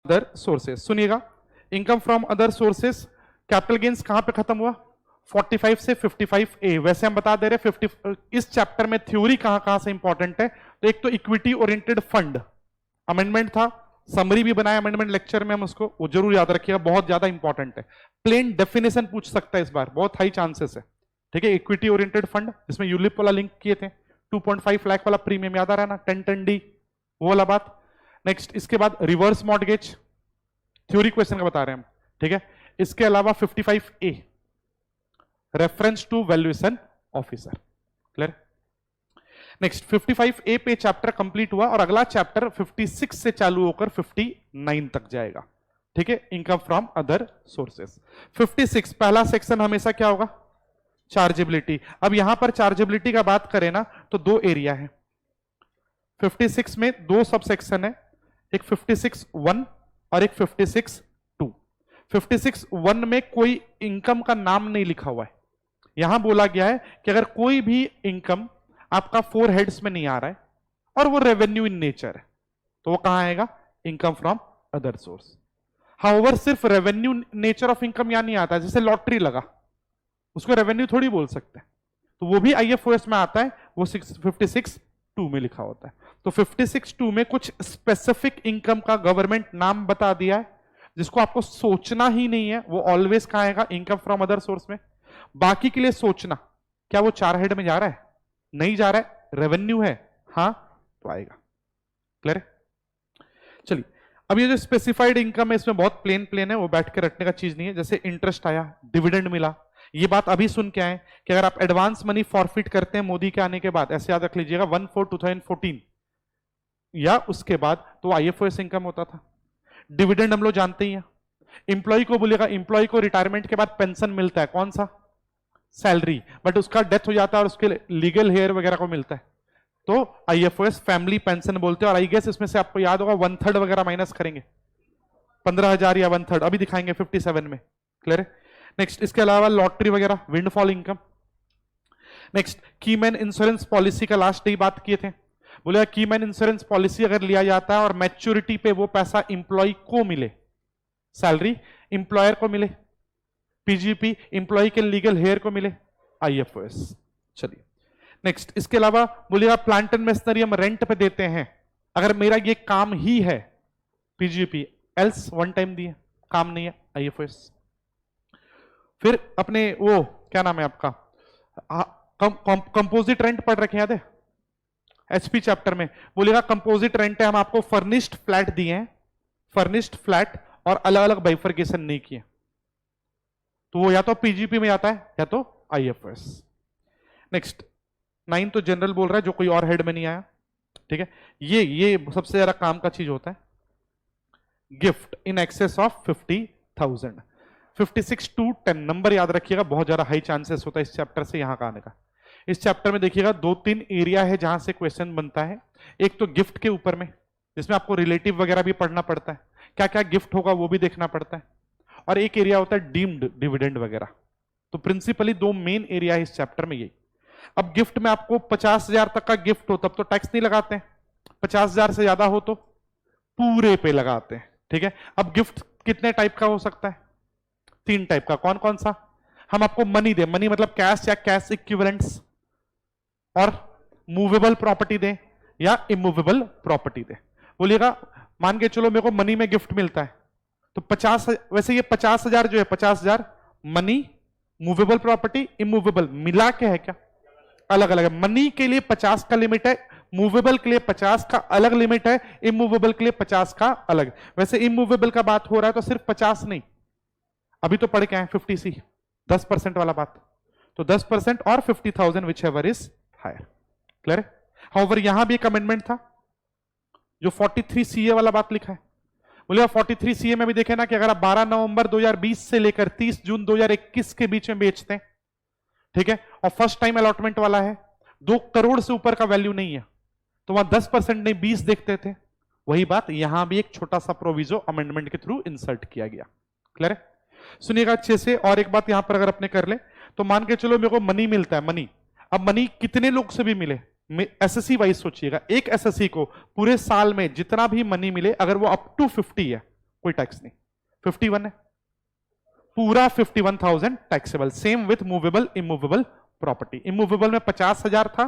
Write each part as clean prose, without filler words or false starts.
Other sources. सुनिएगा, income from other sources, capital gains कहां पे खत्म हुआ? 45 से 55A। वैसे हम बता दे रहे 50, इस चैप्टर में थ्योरी कहां कहां से इंपॉर्टेंट है। तो एक तो इक्विटी ओरिएंटेड फंड अमेंडमेंट था, समरी भी बनाया अमेंडमेंट लेक्चर में हम उसको, वो जरूर याद रखिएगा, बहुत ज्यादा इंपॉर्टेंट है। प्लेन डेफिनेशन पूछ सकता है इस बार, बहुत हाई चांसेस है। ठीक है, इक्विटी ओरिएंटेड फंड जिसमें यूलिप वाला लिंक किए थे, 2.5 लाख वाला प्रीमियम याद आ रहा है ना, 1010D वो वाला बात। नेक्स्ट इसके बाद रिवर्स मॉर्गेज, थ्योरी क्वेश्चन का बता रहे हैं हम। ठीक है, इसके अलावा 55A reference to valuation officer. Clear? Next 55A पे चैप्टर कंप्लीट हुआ और अगला चैप्टर 56 से चालू होकर 59 तक जाएगा। ठीक है, इनकम फ्रॉम अदर सोर्सेस। 56 पहला सेक्शन हमेशा क्या होगा? चार्जेबिलिटी। अब यहां पर चार्जेबिलिटी का बात करें ना तो दो एरिया है 56 में, दो सब सेक्शन है, एक 56(1) और एक 56(2). 56(1) में कोई इनकम का नाम नहीं लिखा हुआ है। यहां बोला गया है कि अगर कोई भी इनकम आपका 4 हेड्स में नहीं आ रहा है और वो रेवेन्यू इन नेचर है तो वो कहां आएगा? Income from other source. However सिर्फ रेवेन्यू नेचर ऑफ इनकम यहां नहीं आता, जैसे लॉटरी लगा उसको रेवेन्यू थोड़ी बोल सकते हैं, तो वो भी IFOS में आता है, वो 56(2) में लिखा होता है। तो 56(2) में कुछ स्पेसिफिक इनकम का गवर्नमेंट नाम बता दिया है जिसको आपको सोचना ही नहीं है, वो ऑलवेज कहां आएगा? इनकम फ्रॉम अदर सोर्स में। बाकी के लिए सोचना, क्या वो 4 हेड में जा रहा है? नहीं जा रहा है, रेवेन्यू है, हां तो आएगा। क्लियर है? चलिए, अब ये जो स्पेसिफाइड इनकम है इसमें बहुत प्लेन है, वो बैठ के रखने का चीज नहीं है। जैसे इंटरेस्ट आया, डिविडेंड मिला, ये बात अभी सुन के आए कि अगर आप एडवांस मनी फॉरफिट करते हैं मोदी के आने के बाद, ऐसे याद रख लीजिएगा 1/4/2014 या उसके बाद, तो IFOS इनकम होता था। डिविडेंड हम लोग जानते ही हैं। इंप्लॉय को बोलेगा, इंप्लॉय को रिटायरमेंट के बाद पेंशन मिलता है, कौन सा? सैलरी, बट उसका डेथ हो जाता है और उसके लीगल हेयर वगैरह को मिलता है, तो IFOS फैमिली पेंशन बोलते हैं। और आई गेस इसमें से आपको याद होगा 1/3 वगैरह माइनस करेंगे, 15,000 या 1/3 अभी दिखाएंगे 57 में। क्लियर है? नेक्स्ट इसके अलावा लॉटरी वगैरह, windfall income. Next keyman insurance policy का लास्ट डे बात किए थे, बोले कीमैन इंश्योरेंस पॉलिसी अगर लिया जाता है और मैच्योरिटी पे वो पैसा इंप्लॉय को मिले, सैलरी इंप्लॉयर को मिले, PGP इंप्लॉय के लीगल हेयर को मिले, IFOS। चलिए नेक्स्ट इसके अलावा बोलिएगा प्लांट एंड मशीनरी हम रेंट पे देते हैं, अगर मेरा ये काम ही है PGP, एल्स वन टाइम दिए, काम नहीं है, IFOS। फिर अपने वो क्या नाम है आपका, कंपोजिट रेंट पढ़ रखे याद है HP चैप्टर में, बोलेगा कंपोजिट रेंट है, हम आपको फर्निश्ड फ्लैट दिए हैं, फर्निश्ड फ्लैट और अलग अलग बाइफर्केशन नहीं किए, तो वो या तो PGP में आता है या तो IFOS। नेक्स्ट 9 तो जनरल बोल रहा है, जो कोई और हेड में नहीं आया। ठीक है, ये सबसे ज्यादा काम का चीज होता है, gift in excess of 50,000। 56 to 10 number याद रखिएगा, बहुत ज्यादा हाई चांसेस होता है इस चैप्टर से यहां का आने का। इस चैप्टर में देखिएगा 2-3 एरिया है जहां से क्वेश्चन बनता है। एक तो गिफ्ट के ऊपर में, जिसमें आपको रिलेटिव वगैरह भी पढ़ना पड़ता है, क्या क्या गिफ्ट होगा वो भी देखना पड़ता है। और एक एरिया होता है डीम्ड डिविडेंड वगैरह। तो प्रिंसिपली 2 मेन एरिया है इस चैप्टर में यही। अब गिफ्ट में आपको 50,000 तक का गिफ्ट हो तब तो टैक्स नहीं लगाते हैं, 50,000 से ज्यादा हो तो पूरे पे लगाते हैं। ठीक है, अब गिफ्ट कितने टाइप का हो सकता है? 3 टाइप का। कौन कौन सा? हम आपको मनी दे, मनी मतलब कैश या कैश इक्विवेलेंट्स, और मूवेबल प्रॉपर्टी दे या इमूवेबल प्रॉपर्टी दे। बोलिएगा मान के चलो मेरे को मनी में गिफ्ट मिलता है तो 50, वैसे ये 50,000 जो है 50,000 मनी, मूवेबल प्रॉपर्टी, इमूवेबल मिला के है क्या? अलग अलग है। मनी के लिए 50 का लिमिट है, मूवेबल के लिए 50 का अलग लिमिट है, इमूवेबल के लिए 50 का अलग। वैसे इमूवेबल का बात हो रहा है तो सिर्फ 50 नहीं, अभी तो पढ़ के आए 50C 10% वाला बात, तो 10% और 50,000 whichever is higher. Clear है? हाउएवर यहां भी एक अमेंडमेंट था जो 43CA वाला बात लिखा है। बोले 43CA में भी देखे ना कि अगर आप 12 नवंबर 2020 से लेकर 30 जून 2021 के बीच में बेचते हैं, ठीक है, और फर्स्ट टाइम अलॉटमेंट वाला है, 2 करोड़ से ऊपर का वैल्यू नहीं है, तो वहां 10% नहीं 20 देखते थे। वही बात यहां भी एक छोटा सा प्रोविजो अमेंडमेंट के थ्रू इंसर्ट किया गया। क्लियर है? सुनिएगा अच्छे से। और एक बात यहां पर अगर अपने कर ले तो मान के चलो मेरे को मनी मिलता है, मनी, अब मनी कितने लोग से भी मिले, SSC वाइज सोचिएगा, एक SSC को पूरे साल में जितना भी मनी मिले, अगर वो अप टू 50 है, कोई टैक्स नहीं, 51 है, पूरा 51,000 taxable. Same with movable immovable property, immovable में 50,000 था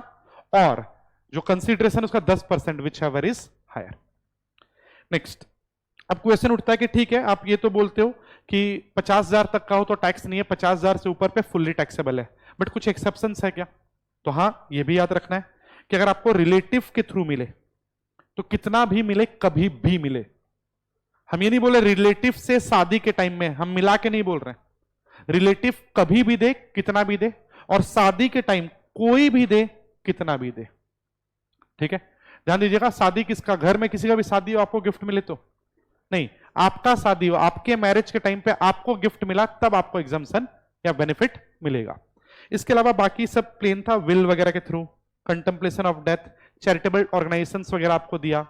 और जो कंसीडरेशन उसका 10% whichever is higher. Next, अब क्वेश्चन उठता है कि ठीक है आप ये तो बोलते हो कि 50,000 तक का हो तो टैक्स नहीं है, 50,000 से ऊपर पे फुल्ली टैक्सेबल है, बट कुछ एक्सेप्शंस है क्या? तो हाँ, ये भी याद रखना है कि अगर आपको रिलेटिव के थ्रू मिले तो कितना भी मिले, कभी भी मिले, हम ये नहीं बोले रिलेटिव से शादी के टाइम में, हम मिला के नहीं बोल रहे हैं, रिलेटिव कभी भी दे, कितना भी दे, और शादी के टाइम कोई भी दे, कितना भी दे। ठीक है, ध्यान दीजिएगा, शादी किसका, घर में किसी का भी शादी हो आपको गिफ्ट मिले तो नहीं, आपका शादी हो, आपके मैरिज के टाइम पे आपको गिफ्ट मिला तब आपको एग्जम्पशन या बेनिफिट मिलेगा। इसके अलावा बाकी सब प्लेन था, विल वगैरह के through, contemplation of death, charitable organisations वगैरह आपको दिया,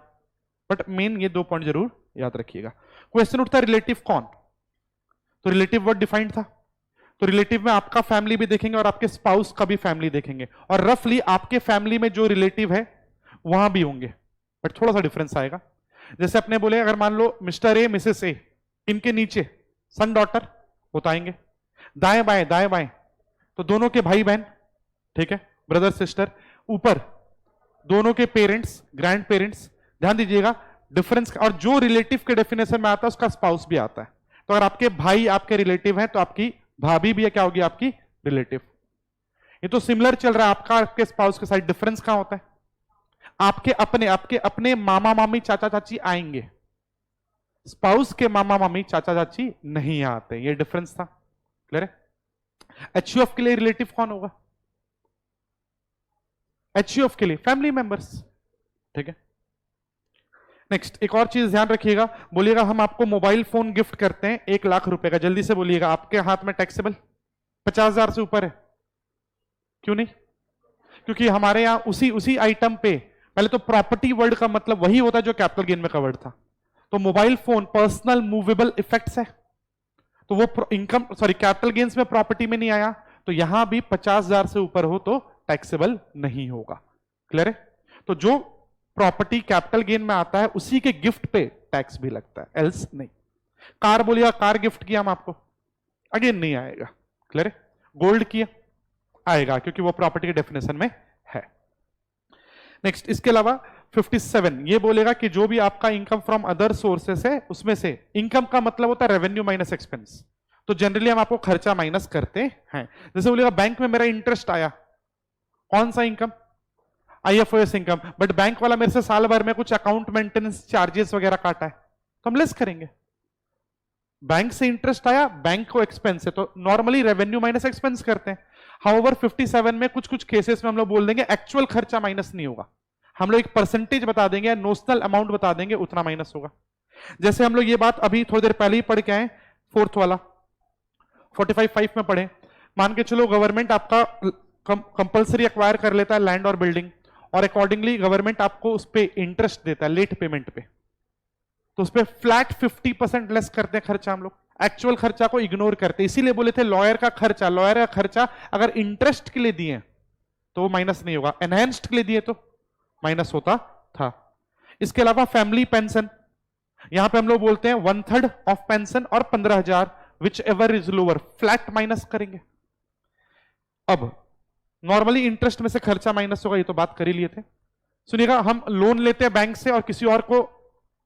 बट मेन ये 2 पॉइंट जरूर याद रखिएगा। क्वेश्चन उठता है रिलेटिव कौन, तो रिलेटिव वर्ड डिफाइंड था, तो रिलेटिव में आपका फैमिली भी देखेंगे और आपके स्पाउस का भी फैमिली देखेंगे, और रफली आपके फैमिली में जो रिलेटिव है वहां भी होंगे, बट थोड़ा सा डिफरेंस आएगा। जैसे अपने बोले अगर मान लो मिस्टर ए मिसेस ए, इनके नीचे सन डॉटर बताएंगे, दाएं बाएं तो दोनों के भाई बहन, ठीक है, ब्रदर सिस्टर, ऊपर दोनों के पेरेंट्स ग्रैंड पेरेंट्स। ध्यान दीजिएगा डिफरेंस, और जो रिलेटिव के डेफिनेशन में आता है उसका स्पाउस भी आता है, तो अगर आपके भाई आपके रिलेटिव हैं तो आपकी भाभी भी है क्या होगी, आपकी रिलेटिव। ये तो सिमिलर चल रहा है, आपका आपके स्पाउस के साथ डिफरेंस कहां होता है, आपके अपने मामा मामी चाचा चाची आएंगे, स्पाउस के मामा मामी चाचा चाची नहीं आते, ये डिफरेंस था, क्लियर है। एचयूएफ के लिए रिलेटिव कौन होगा, एचयूएफ के लिए फैमिली मेंबर्स, ठीक है। नेक्स्ट, एक और चीज ध्यान रखिएगा, बोलिएगा हम आपको मोबाइल फोन गिफ्ट करते हैं 1 लाख रुपए का, जल्दी से बोलिएगा आपके हाथ में टैक्सेबल 50,000 से ऊपर है, क्यों नहीं? क्योंकि हमारे यहां उसी आइटम पे पहले तो प्रॉपर्टी वर्ड का मतलब वही होता है जो कैपिटल गेन में कवर्ड था, तो mobile phone personal movable effects है, तो वो इनकम कैपिटल गेन्स में प्रॉपर्टी में नहीं आया, तो यहां भी 50,000 से ऊपर हो तो टैक्सेबल नहीं होगा, क्लियर है। तो जो प्रॉपर्टी कैपिटल गेन में आता है उसी के गिफ्ट पे टैक्स भी लगता है, एल्स नहीं। कार बोलिएगा कार गिफ्ट किया हम आपको, अगेन नहीं आएगा, क्लियर है। गोल्ड किया आएगा क्योंकि वो प्रॉपर्टी के डेफिनेशन में है। नेक्स्ट, इसके अलावा 57 ये बोलेगा कि जो भी आपका इनकम फ्रॉम अदर सोर्सेस है उसमें से, इनकम का मतलब होता है रेवेन्यू माइनस एक्सपेंस, तो जनरली हम आपको खर्चा माइनस करते हैं। जैसे बोलेगा बैंक में मेरा इंटरेस्ट आया, कौन सा income, IFOS income, but bank वाला मेरे से साल भर में कुछ अकाउंट मेंटेनेंस चार्जेस वगैरह काटा है तो हम लेस करेंगे। बैंक से इंटरेस्ट आया, बैंक को एक्सपेंस है, तो नॉर्मली रेवेन्यू माइनस एक्सपेंस करते हैं। हाउएवर 57 में कुछ केसेस में हम लोग बोल देंगे एक्चुअल खर्चा माइनस नहीं होगा, हम लोग एक परसेंटेज बता देंगे, नोशनल अमाउंट बता देंगे, उतना माइनस होगा। जैसे हम लोग ये बात अभी थोड़ी देर पहले ही पढ़ के आए, 4th वाला 45(5) में पढ़े, मान के चलो गवर्नमेंट आपका कंपल्सरी एक्वायर कर लेता है लैंड और बिल्डिंग, और अकॉर्डिंगली गवर्नमेंट आपको उस पर इंटरेस्ट देता है लेट पेमेंट पे, तो उस पर फ्लैट 50% लेस करते हैं खर्चा हम लोग, एक्चुअल खर्चा को इग्नोर करते हैं। इसीलिए बोले थे लॉयर का खर्चा अगर इंटरेस्ट के लिए दिए तो वो माइनस नहीं होगा, एनहेंस्ड के लिए दिए तो माइनस होता था। इसके अलावा फैमिली पेंशन, यहां पे हम लोग बोलते हैं 1/3 ऑफ पेंशन और 15,000 which ever is lower, flat minus करेंगे। अब नॉर्मली इंटरेस्ट में से खर्चा माइनस होगा, ये तो बात कर ही लिए थे। सुनिएगा, हम लोन लेते हैं बैंक से और किसी और को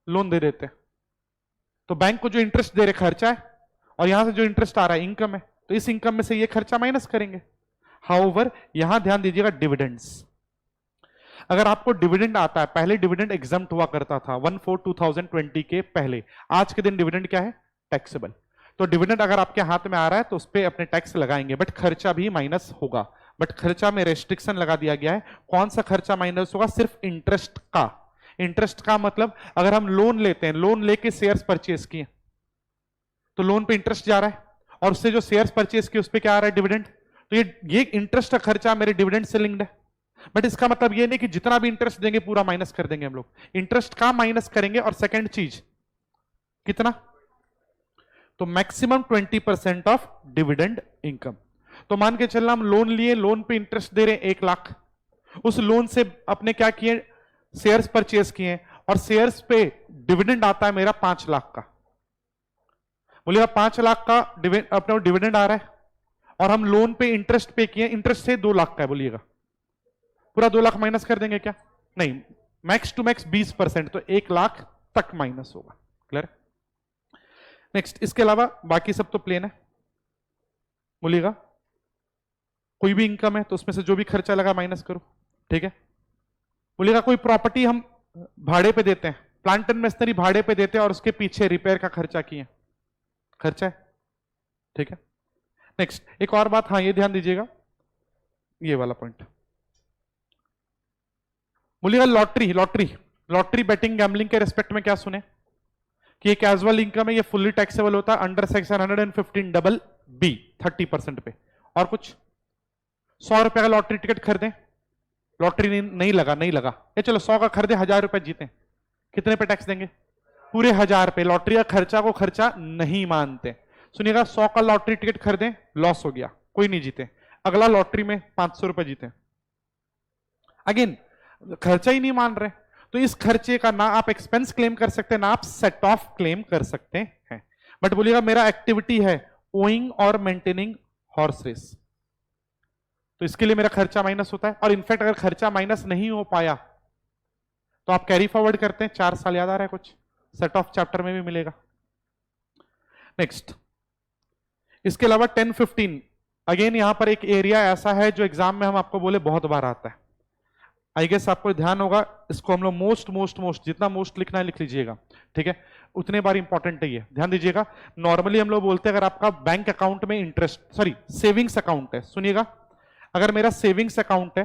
लोन दे देते हैं, तो बैंक को जो इंटरेस्ट दे रहे खर्चा है, और यहां से जो इंटरेस्ट आ रहा है इनकम है, तो इस इनकम में से ये खर्चा माइनस करेंगे। हाउएवर यहां ध्यान दीजिएगा डिविडेंड्स, अगर आपको डिविडेंड आता है, पहले डिविडेंड एग्जम्प्ट हुआ करता था 1/4/2020 के पहले, आज के दिन डिविडेंड क्या है, टैक्सेबल। तो डिविडेंड अगर आपके हाथ में आ रहा है तो उस पर अपने टैक्स लगाएंगे, बट खर्चा भी माइनस होगा, बट खर्चा में रेस्ट्रिक्शन लगा दिया गया है। कौन सा खर्चा माइनस होगा, सिर्फ इंटरेस्ट का। इंटरेस्ट का मतलब अगर हम लोन लेते हैं, लोन लेके शेयर्स परचेज किए तो लोन पे इंटरेस्ट जा रहा है, और उससे जो शेयर्स परचेज किए उस पे क्या आ रहा है, डिविडेंड, तो ये इंटरेस्ट का खर्चा मेरे डिविडेंड से लिंक्ड है। बट इसका मतलब ये नहीं कि जितना भी इंटरेस्ट देंगे पूरा माइनस कर देंगे हम लोग, इंटरेस्ट का माइनस करेंगे, और सेकंड चीज कितना, तो मैक्सिमम 20% ऑफ डिविडेंड इनकम। तो मान के चलना हम लोन लिए, लोन पे इंटरेस्ट दे रहे हैं 1 लाख, उस लोन से अपने क्या किए, शेयर्स परचेज किए, और शेयर्स पे डिविडेंड आता है मेरा 5 लाख का, बोलिएगा 5 लाख का अपना डिविडेंड आ रहा है और हम लोन पे इंटरेस्ट पे किए, इंटरेस्ट से 2 लाख का है, बोलिएगा पूरा 2 लाख माइनस कर देंगे क्या? नहीं, मैक्स टू मैक्स 20%, तो 1 लाख तक माइनस होगा। क्लियर? नेक्स्ट, इसके अलावा बाकी सब तो प्लेन है। बोलिएगा कोई भी इनकम है तो उसमें से जो भी खर्चा लगा माइनस करो। ठीक है? बोलिएगा कोई प्रॉपर्टी हम भाड़े पे देते हैं, प्लांट एंड मशीनरी भाड़े पे देते हैं और उसके पीछे रिपेयर का खर्चा किए, खर्चा है। ठीक है? नेक्स्ट, एक और बात, हाँ ये ध्यान दीजिएगा, ये वाला पॉइंट। बोलिएगा lottery, lottery lottery betting gambling के रेस्पेक्ट में क्या सुने कि ये कैजुअल इनकम है, ये फुल्ली टैक्सेबल होता है अंडर सेक्शन 115 डबल बी 30% पे। और कुछ 100 रुपए का लॉटरी टिकट खरीदें, लॉटरी नहीं लगा, नहीं लगा, ये चलो 100 का खरीदे, 1000 रुपए जीते, कितने पे टैक्स देंगे? पूरे 1000 पे। लॉटरी का खर्चा को खर्चा नहीं मानते। सुनिएगा 100 का लॉटरी टिकट खरीदें, लॉस हो गया, कोई नहीं जीते, अगला लॉटरी में 500 रुपए जीते, अगेन खर्चा ही नहीं मान रहे, तो इस खर्चे का ना आप एक्सपेंस क्लेम कर सकते हैं ना आप सेट ऑफ क्लेम कर सकते हैं। बट बोलिएगा मेरा एक्टिविटी है ओइंग और मेंटेनिंग हॉर्स रेस, तो इसके लिए मेरा खर्चा माइनस होता है। और इनफैक्ट अगर खर्चा माइनस नहीं हो पाया तो आप कैरी फॉरवर्ड करते हैं, 4 साल याद आ रहा है कुछ, सेट ऑफ चैप्टर में भी मिलेगा। नेक्स्ट, इसके अलावा 10-15, अगेन यहां पर एक एरिया ऐसा है जो एग्जाम में हम आपको बोले बहुत बार आता है, आई गेस आपको ध्यान होगा, इसको हम लोग मोस्ट जितना मोस्ट लिखना है लिख लीजिएगा। ठीक है? उतने बार इंपॉर्टेंट है ये, ध्यान दीजिएगा। नॉर्मली हम लोग बोलते हैं अगर आपका बैंक अकाउंट में इंटरेस्ट, सॉरी सेविंग्स अकाउंट है, सुनिएगा अगर मेरा सेविंग्स अकाउंट है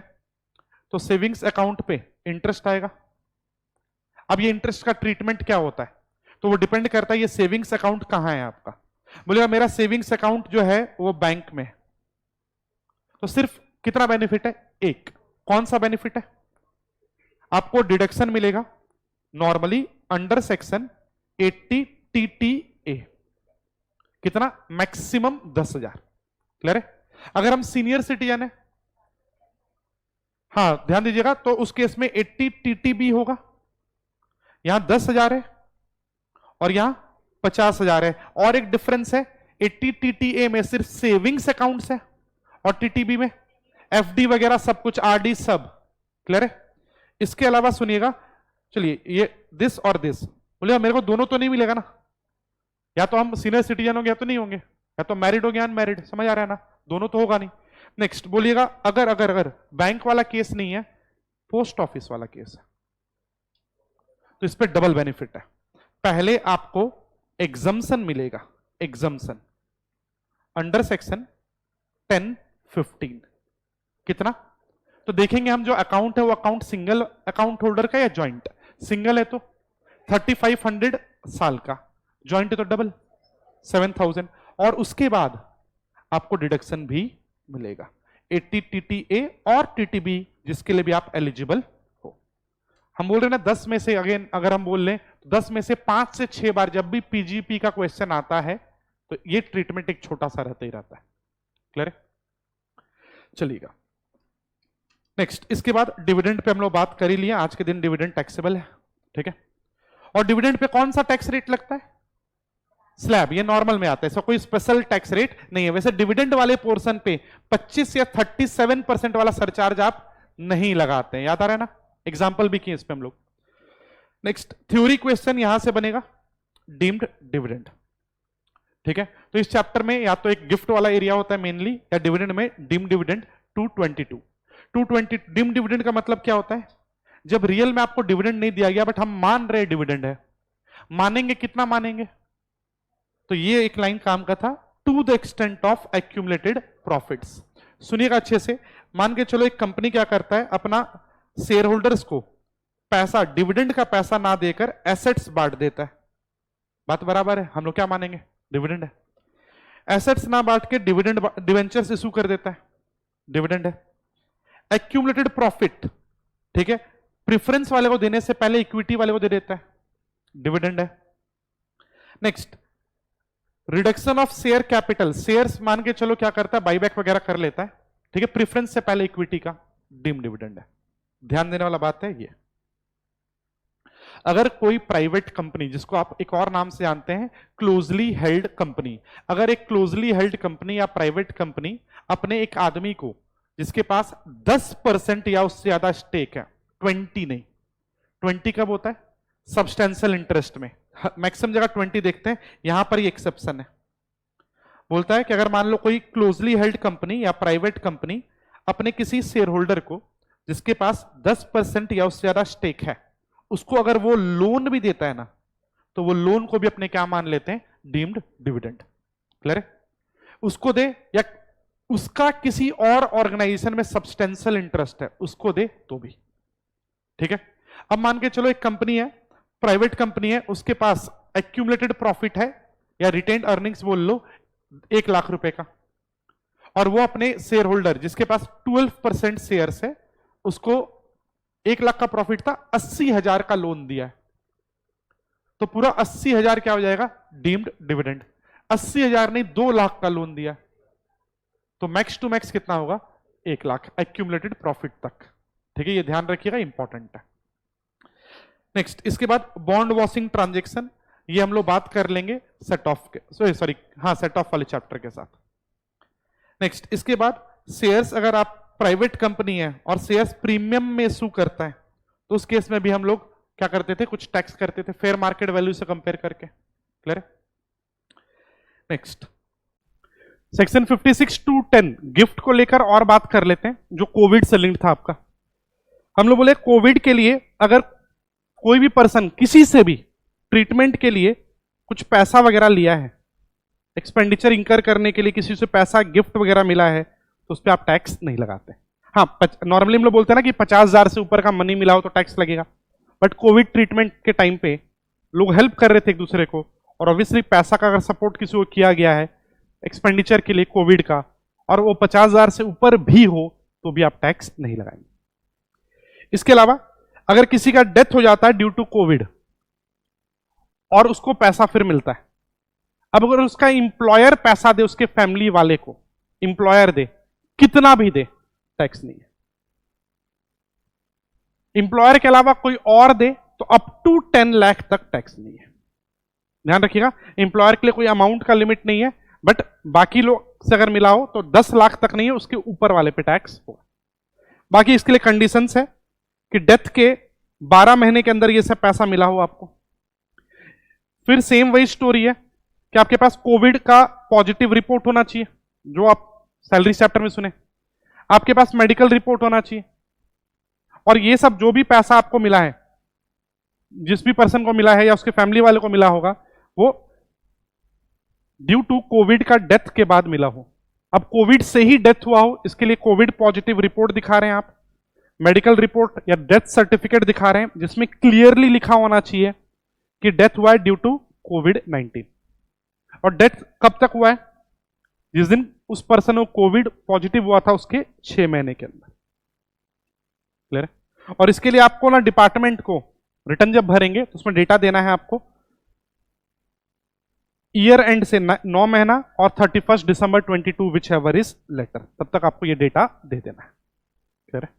तो सेविंग्स अकाउंट पे इंटरेस्ट आएगा। अब ये इंटरेस्ट का ट्रीटमेंट क्या होता है तो वो डिपेंड करता है ये सेविंग्स अकाउंट कहां है आपका। बोलेगा मेरा सेविंग्स अकाउंट जो है वो बैंक में, तो सिर्फ कितना बेनिफिट है? एक। कौन सा बेनिफिट है? आपको डिडक्शन मिलेगा नॉर्मली अंडर सेक्शन 80 TTA, कितना? मैक्सिमम 10,000। क्लियर है? अगर हम सीनियर सिटीजन है, हाँ ध्यान दीजिएगा, तो उस केस में 80 TTB होगा, यहां 10,000 है और यहां 50,000 है। और एक डिफरेंस है, 80 TTA में सिर्फ सेविंग्स अकाउंट्स है और TTB में FD वगैरह सब कुछ, RD सब। क्लियर है? इसके अलावा सुनिएगा, चलिए ये दिस और दिस, बोलिए मेरे को दोनों तो नहीं मिलेगा ना, या तो हम सीनियर सिटीजन होंगे या तो नहीं होंगे, या तो मैरिड हो गया अनमैरिड, समझ आ रहा है ना, दोनों तो होगा नहीं। नेक्स्ट, बोलिएगा अगर अगर अगर बैंक वाला केस नहीं है, पोस्ट ऑफिस वाला केस है, तो इस पर डबल बेनिफिट है। पहले आपको एग्जम्पशन मिलेगा, एग्जम्पशन अंडर सेक्शन 10-15, कितना? तो देखेंगे हम जो अकाउंट है वो अकाउंट सिंगल अकाउंट होल्डर का या ज्वाइंट। सिंगल है तो 3500 साल का, ज्वाइंट है तो डबल 7000, और उसके बाद आपको डिडक्शन भी मिलेगा 80 TTA और TTB जिसके लिए भी आप एलिजिबल हो। हम बोल रहे हैं ना 10 में से, अगेन अगर हम बोल लें तो 10 में से 5 से 6 बार जब भी PGP का क्वेश्चन आता है तो ये ट्रीटमेंट एक छोटा सा रहता ही रहता है। क्लियर है? चलिएगा नेक्स्ट, इसके बाद डिविडेंड पे हम लोग बात कर ही लिए, आज के दिन डिविडेंड टैक्सेबल है। ठीक है? और डिविडेंड पे कौन सा टैक्स रेट लगता है? स्लैब, ये नॉर्मल में आता है, इसका कोई स्पेशल टैक्स रेट नहीं है। वैसे डिविडेंड वाले पोर्शन पे 25 या 37% वाला सरचार्ज आप नहीं लगाते हैं, याद आ रहा है ना, एग्जाम्पल भी किए इस पे हम लोग। नेक्स्ट, थ्योरी क्वेश्चन यहां से बनेगा डीम्ड डिविडेंड। ठीक है? तो इस चैप्टर में या तो एक गिफ्ट वाला एरिया होता है मेनली, या डिविडेंड में डीम्ड डिविडेंड 222 डीम्ड डिविडेंड का मतलब क्या होता है? जब रियल में आपको डिविडेंड नहीं दिया गया बट हम मान रहे डिविडेंड है, मानेंगे कितना मानेंगे? तो ये एक लाइन काम का था, to the extent of accumulated profits. सुनिएगा अच्छे से, मान के चलो एक कंपनी क्या करता है, अपना शेयर होल्डर्स को पैसा, डिविडेंड का पैसा ना देकर एसेट्स बांट देता है, बात बराबर है, हम लोग क्या मानेंगे? डिविडेंड है। एसेट्स ना बांट के डिविडेंड डिवेंचर्स इशू कर देता है, डिविडेंड है। एक्यूमुलेटेड प्रॉफिट, ठीक है, प्रेफरेंस वाले को देने से पहले इक्विटी वाले को दे देता है, डिविडेंड है। Next, reduction of share capital, shares मान के चलो क्या करता है, बाईबैक वगैरह कर लेता है, ठीक है, प्रेफरेंस से पहले इक्विटी का, डीम्ड डिविडेंड है। ध्यान देने वाला बात है ये। अगर कोई प्राइवेट कंपनी, जिसको आप एक और नाम से जानते हैं क्लोजली हेल्ड कंपनी, अगर एक क्लोजली हेल्ड कंपनी या प्राइवेट कंपनी अपने एक आदमी को, जिसके पास 10% या उससे ज्यादा स्टेक है, 20 नहीं, 20 कब होता है? सब्सटेंशियल इंटरेस्ट में, मैक्सिमम जगह 20 देखते हैं, यहां पर ये एक्सेप्शन है। बोलता है कि अगर मान लो कोई क्लोजली हेल्ड कंपनी या प्राइवेट कंपनी अपने किसी शेयर होल्डर को, जिसके पास 10% या उससे ज्यादा स्टेक है, उसको अगर वो लोन भी देता है ना, तो वो लोन को भी अपने क्या मान लेते हैं? Deemed dividend. क्लियर है? उसको दे या उसका किसी और ऑर्गेनाइजेशन में सब्सटेंशियल इंटरेस्ट है, उसको दे तो भी ठीक है। अब मान के चलो एक कंपनी है, प्राइवेट कंपनी है, उसके पास एक्यूमुलेटेड प्रॉफिट है या रिटेन्ड अर्निंग्स बोल लो 1 लाख रुपए का, और वो अपने शेयर होल्डर जिसके पास 12% शेयर्स है, उसको 1 लाख का प्रॉफिट था, 80,000 का लोन दिया है, तो पूरा 80,000 क्या हो जाएगा? Deemed dividend. 80,000 नहीं, 2 लाख का लोन दिया, तो मैक्स टू मैक्स कितना होगा? 1 लाख एक्यूमुलेटेड प्रॉफिट तक। ठीक है, ये ध्यान रखिएगा, इंपॉर्टेंट है। नेक्स्ट, इसके बाद बॉन्ड वॉशिंग ट्रांजेक्शन, ये हम लोग बात कर लेंगे सेट ऑफ के, सॉरी हाँ, सेट ऑफ वाले चैप्टर के साथ। नेक्स्ट, इसके बाद शेयर्स, अगर आप प्राइवेट कंपनी है और शेयर्स प्रीमियम में इशू करता है, तो उस केस में भी हम लोग क्या करते थे? कुछ टैक्स करते थे फेयर मार्केट वैल्यू से कंपेयर करके। क्लियर है? नेक्स्ट, सेक्शन 56 टू 10 गिफ्ट को लेकर और बात कर लेते हैं, जो कोविड से लिंक्ड था आपका। हम लोग बोले कोविड के लिए अगर कोई भी पर्सन किसी से भी ट्रीटमेंट के लिए कुछ पैसा वगैरह लिया है, एक्सपेंडिचर इंकर करने के लिए किसी से पैसा गिफ्ट वगैरह मिला है, तो उस पर आप टैक्स नहीं लगाते। हाँ, नॉर्मली हम लोग बोलते हैं ना कि 50,000 से ऊपर का मनी मिला हो तो टैक्स लगेगा, बट कोविड ट्रीटमेंट के टाइम पे लोग हेल्प कर रहे थे एक दूसरे को, और ऑब्वियसली पैसा का अगर सपोर्ट किसी को किया गया है एक्सपेंडिचर के लिए कोविड का, और वो 50,000 से ऊपर भी हो, तो भी आप टैक्स नहीं लगाएंगे। इसके अलावा अगर किसी का डेथ हो जाता है ड्यू टू कोविड और उसको पैसा फिर मिलता है, अब अगर उसका इंप्लॉयर पैसा दे उसके फैमिली वाले को, इंप्लॉयर दे, कितना भी दे, टैक्स नहीं है। इंप्लॉयर के अलावा कोई और दे तो अप टू 10 लाख तक टैक्स नहीं है। ध्यान रखिएगा, इंप्लॉयर के लिए कोई अमाउंट का लिमिट नहीं है, बट बाकी लोग से अगर मिला हो तो 10 लाख तक नहीं है, उसके ऊपर वाले पे टैक्स होगा। बाकी इसके लिए कंडीशंस है कि डेथ के 12 महीने के अंदर ये सब पैसा मिला हो आपको। फिर सेम वही स्टोरी है कि आपके पास कोविड का पॉजिटिव रिपोर्ट होना चाहिए, जो आप सैलरी चैप्टर में सुने, आपके पास मेडिकल रिपोर्ट होना चाहिए, और ये सब जो भी पैसा आपको मिला है, जिस भी पर्सन को मिला है या उसके फैमिली वाले को मिला होगा, वो ड्यू टू कोविड का डेथ के बाद मिला हो। अब कोविड से ही डेथ हुआ हो, इसके लिए कोविड पॉजिटिव रिपोर्ट दिखा रहे हैं आप, मेडिकल रिपोर्ट या डेथ सर्टिफिकेट दिखा रहे हैं, जिसमें क्लियरली लिखा होना चाहिए कि डेथ हुआ है ड्यू टू कोविड-19। और डेथ कब तक हुआ है? जिस दिन उस पर्सन को कोविड पॉजिटिव हुआ था उसके 6 महीने के अंदर। क्लियर है? और इसके लिए आपको ना डिपार्टमेंट को रिटर्न जब भरेंगे तो उसमें डेटा देना है आपको, ईयर एंड से 9 महीना और 31 दिसंबर 22 विच एवर इज लेटर, तब तक आपको ये डेटा दे देना है। क्लियर है?